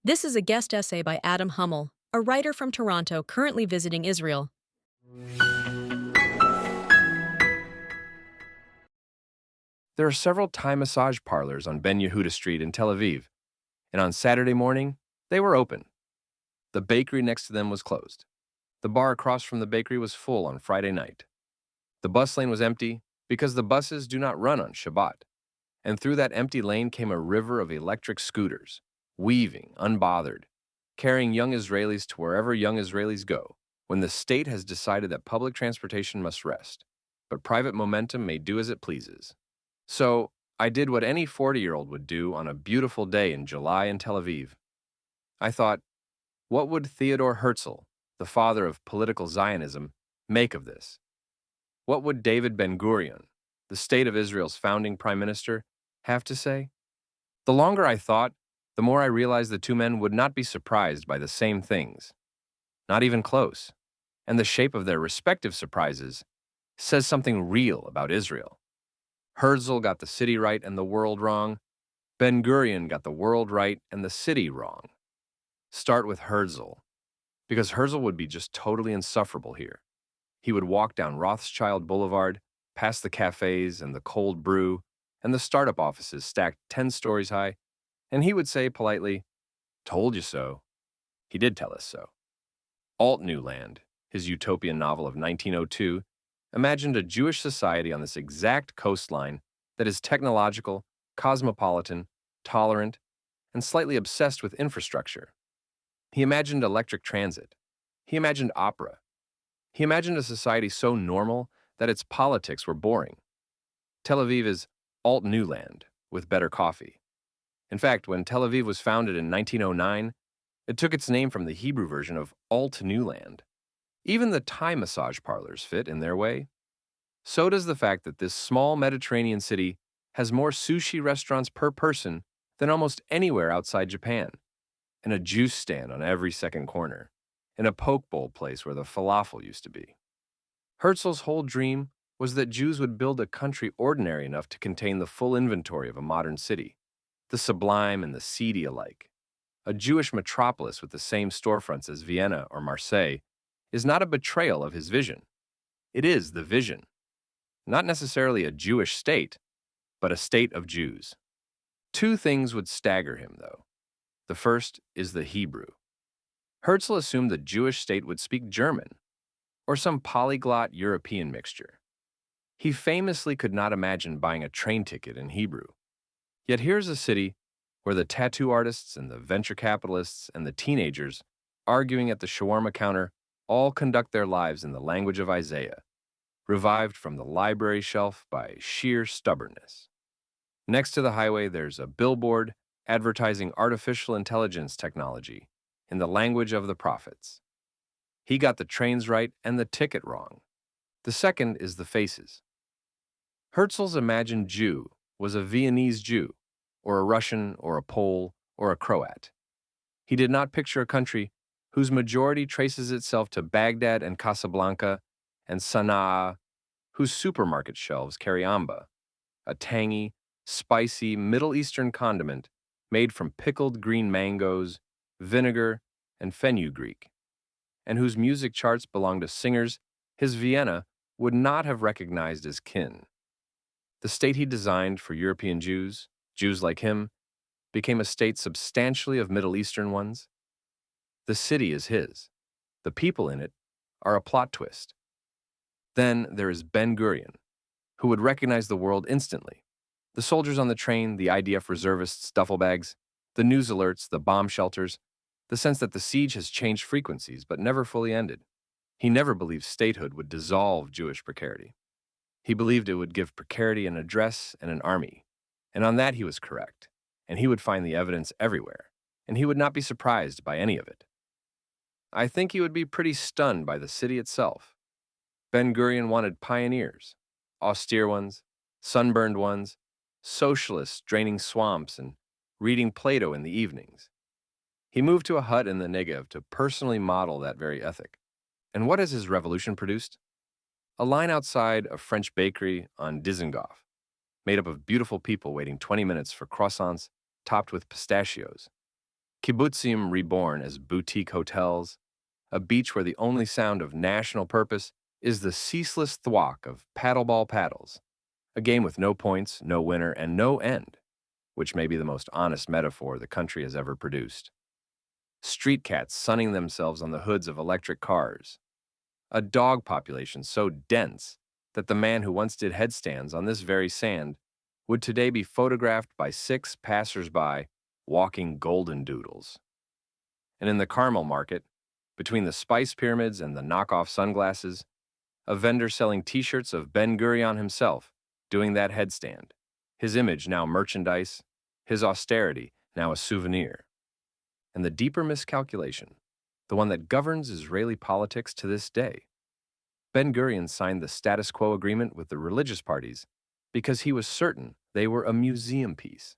This is a guest essay by Adam Hummel, a writer from Toronto currently visiting Israel. There are several Thai massage parlors on Ben Yehuda Street in Tel Aviv, and on Saturday morning, they were open. The bakery next to them was closed. The bar across from the bakery was full on Friday night. The bus lane was empty because the buses do not run on Shabbat, and through that empty lane came a river of electric scooters, weaving, unbothered, carrying young Israelis to wherever young Israelis go when the state has decided that public transportation must rest, but private momentum may do as it pleases. So, I did what any 40-year-old would do on a beautiful day in July in Tel Aviv. I thought, what would Theodor Herzl, the father of political Zionism, make of this? What would David Ben-Gurion, the State of Israel's founding prime minister, have to say? The longer I thought, the more I realized the two men would not be surprised by the same things. Not even close. And the shape of their respective surprises says something real about Israel. Herzl got the city right and the world wrong. Ben-Gurion got the world right and the city wrong. Start with Herzl, because Herzl would be just totally insufferable here. He would walk down Rothschild Boulevard, past the cafes and the cold brew, and the startup offices stacked 10 stories high, and he would say politely, "Told you so." He did tell us so. Alt New Land, his utopian novel of 1902, imagined a Jewish society on this exact coastline that is technological, cosmopolitan, tolerant, and slightly obsessed with infrastructure. He imagined electric transit. He imagined opera. He imagined a society so normal that its politics were boring. Tel Aviv is Alt New Land with better coffee. In fact, when Tel Aviv was founded in 1909, it took its name from the Hebrew version of Alt New Land. Even the Thai massage parlors fit in their way. So does the fact that this small Mediterranean city has more sushi restaurants per person than almost anywhere outside Japan, and a juice stand on every second corner, and a poke bowl place where the falafel used to be. Herzl's whole dream was that Jews would build a country ordinary enough to contain the full inventory of a modern city, the sublime and the seedy alike. A Jewish metropolis with the same storefronts as Vienna or Marseille is not a betrayal of his vision. It is the vision. Not necessarily a Jewish state, but a state of Jews. Two things would stagger him, though. The first is the Hebrew. Herzl assumed the Jewish state would speak German, or some polyglot European mixture. He famously could not imagine buying a train ticket in Hebrew. Yet here's a city where the tattoo artists and the venture capitalists and the teenagers arguing at the shawarma counter all conduct their lives in the language of Isaiah, revived from the library shelf by sheer stubbornness. Next to the highway, there's a billboard advertising artificial intelligence technology in the language of the prophets. He got the trains right and the ticket wrong. The second is the faces. Herzl's imagined Jew was a Viennese Jew, or a Russian, or a Pole, or a Croat. He did not picture a country whose majority traces itself to Baghdad and Casablanca and Sana'a, whose supermarket shelves carry amba, a tangy, spicy Middle Eastern condiment made from pickled green mangoes, vinegar, and fenugreek, and whose music charts belong to singers his Vienna would not have recognized as kin. The state he designed for European Jews, Jews like him, became a state substantially of Middle Eastern ones. The city is his. The people in it are a plot twist. Then there is Ben-Gurion, who would recognize the world instantly. The soldiers on the train, the IDF reservists' duffel bags, the news alerts, the bomb shelters, the sense that the siege has changed frequencies but never fully ended. He never believed statehood would dissolve Jewish precarity. He believed it would give precarity an address and an army, and on that he was correct, and he would find the evidence everywhere, and he would not be surprised by any of it. I think he would be pretty stunned by the city itself. Ben-Gurion wanted pioneers, austere ones, sunburned ones, socialists draining swamps and reading Plato in the evenings. He moved to a hut in the Negev to personally model that very ethic. And what has his revolution produced? A line outside a French bakery on Dizengoff, made up of beautiful people waiting 20 minutes for croissants topped with pistachios. Kibbutzim reborn as boutique hotels, a beach where the only sound of national purpose is the ceaseless thwack of paddleball paddles, a game with no points, no winner, and no end, which may be the most honest metaphor the country has ever produced. Street cats sunning themselves on the hoods of electric cars, a dog population so dense that the man who once did headstands on this very sand would today be photographed by 6 passers-by walking golden doodles. And in the Carmel market, between the spice pyramids and the knockoff sunglasses, a vendor selling t-shirts of Ben Gurion himself doing that headstand, his image now merchandise, his austerity now a souvenir. And the deeper miscalculation, the one that governs Israeli politics to this day. Ben Gurion signed the status quo agreement with the religious parties because he was certain they were a museum piece.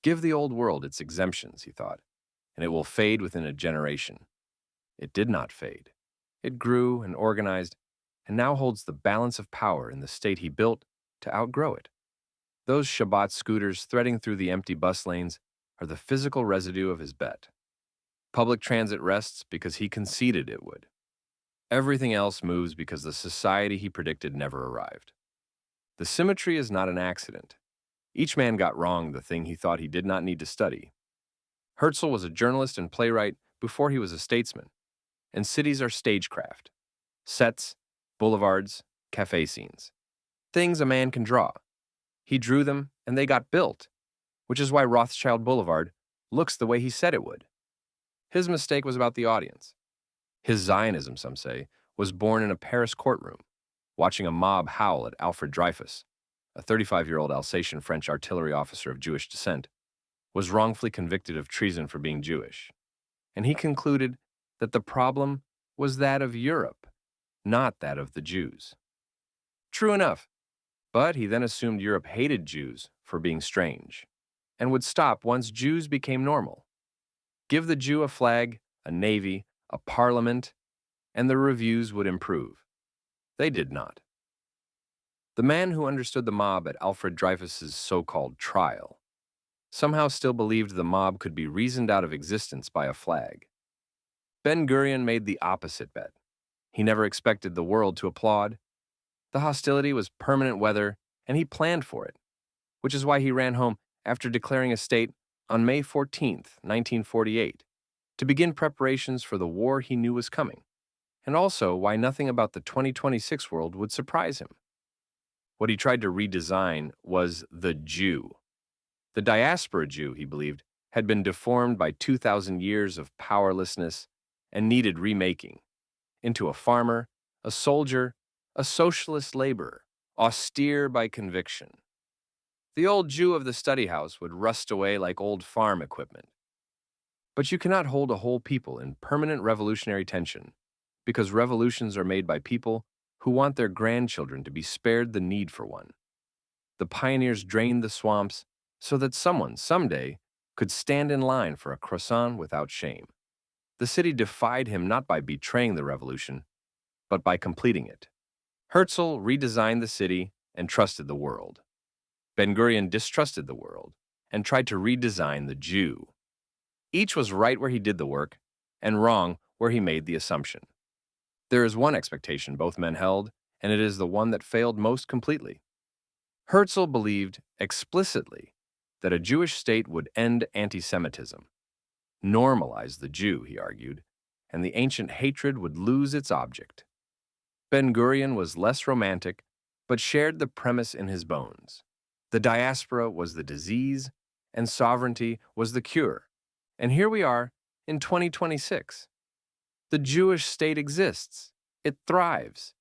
Give the old world its exemptions, he thought, and it will fade within a generation. It did not fade. It grew and organized, and now holds the balance of power in the state he built to outgrow it. Those Shabbat scooters threading through the empty bus lanes are the physical residue of his bet. Public transit rests because he conceded it would. Everything else moves because the society he predicted never arrived. The symmetry is not an accident. Each man got wrong the thing he thought he did not need to study. Herzl was a journalist and playwright before he was a statesman, and cities are stagecraft. Sets, boulevards, cafe scenes. Things a man can draw. He drew them, and they got built, which is why Rothschild Boulevard looks the way he said it would. His mistake was about the audience. His Zionism, some say, was born in a Paris courtroom, watching a mob howl at Alfred Dreyfus, a 35-year-old Alsatian French artillery officer of Jewish descent, was wrongfully convicted of treason for being Jewish. And he concluded that the problem was that of Europe, not that of the Jews. True enough, but he then assumed Europe hated Jews for being strange, and would stop once Jews became normal. Give the Jew a flag, a navy, a parliament, and the reviews would improve. They did not. The man who understood the mob at Alfred Dreyfus's so-called trial somehow still believed the mob could be reasoned out of existence by a flag. Ben Gurion made the opposite bet. He never expected the world to applaud. The hostility was permanent weather, and he planned for it, which is why he ran home after declaring a state on May 14, 1948, to begin preparations for the war he knew was coming, and also why nothing about the 2026 world would surprise him. What he tried to redesign was the Jew. The diaspora Jew, he believed, had been deformed by 2,000 years of powerlessness and needed remaking into a farmer, a soldier, a socialist laborer, austere by conviction. The old Jew of the study house would rust away like old farm equipment. But you cannot hold a whole people in permanent revolutionary tension, because revolutions are made by people who want their grandchildren to be spared the need for one. The pioneers drained the swamps so that someone, someday, could stand in line for a croissant without shame. The city defied him not by betraying the revolution, but by completing it. Herzl redesigned the city and trusted the world. Ben Gurion distrusted the world and tried to redesign the Jew. Each was right where he did the work and wrong where he made the assumption. There is one expectation both men held, and it is the one that failed most completely. Herzl believed explicitly that a Jewish state would end anti-Semitism, normalize the Jew, he argued, and the ancient hatred would lose its object. Ben Gurion was less romantic, but shared the premise in his bones. The diaspora was the disease, and sovereignty was the cure. And here we are in 2026. The Jewish state exists. It thrives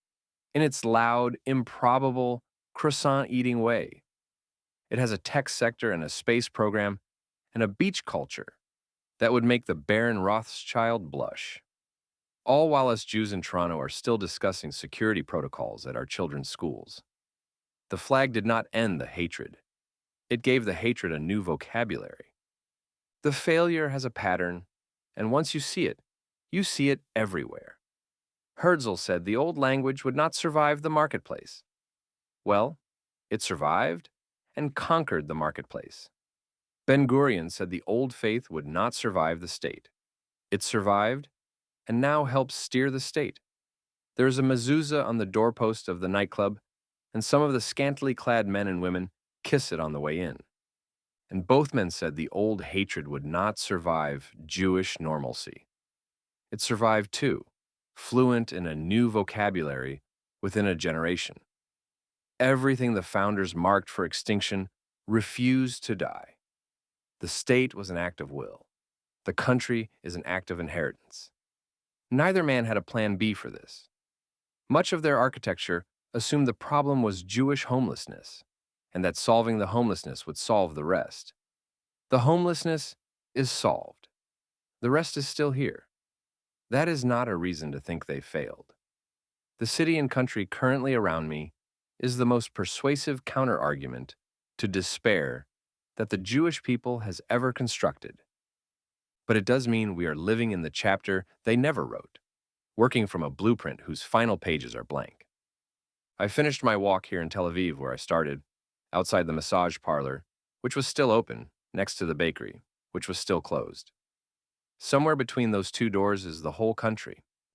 in its loud, improbable, croissant-eating way. It has a tech sector and a space program and a beach culture that would make the Baron Rothschild blush. All while us Jews in Toronto are still discussing security protocols at our children's schools. The flag did not end the hatred. It gave the hatred a new vocabulary. The failure has a pattern, and once you see it everywhere. Herzl said the old language would not survive the marketplace. Well, it survived and conquered the marketplace. Ben-Gurion said the old faith would not survive the state. It survived and now helps steer the state. There is a mezuzah on the doorpost of the nightclub, and some of the scantily clad men and women kiss it on the way in. And both men said the old hatred would not survive Jewish normalcy. It survived too, fluent in a new vocabulary within a generation. Everything the founders marked for extinction refused to die. The state was an act of will. The country is an act of inheritance. Neither man had a plan B for this. Much of their architecture assumed the problem was Jewish homelessness, and that solving the homelessness would solve the rest. The homelessness is solved. The rest is still here. That is not a reason to think they failed. The city and country currently around me is the most persuasive counterargument to despair that the Jewish people has ever constructed. But it does mean we are living in the chapter they never wrote, working from a blueprint whose final pages are blank. I finished my walk here in Tel Aviv where I started, outside the massage parlor, which was still open, next to the bakery, which was still closed. Somewhere between those two doors is the whole country.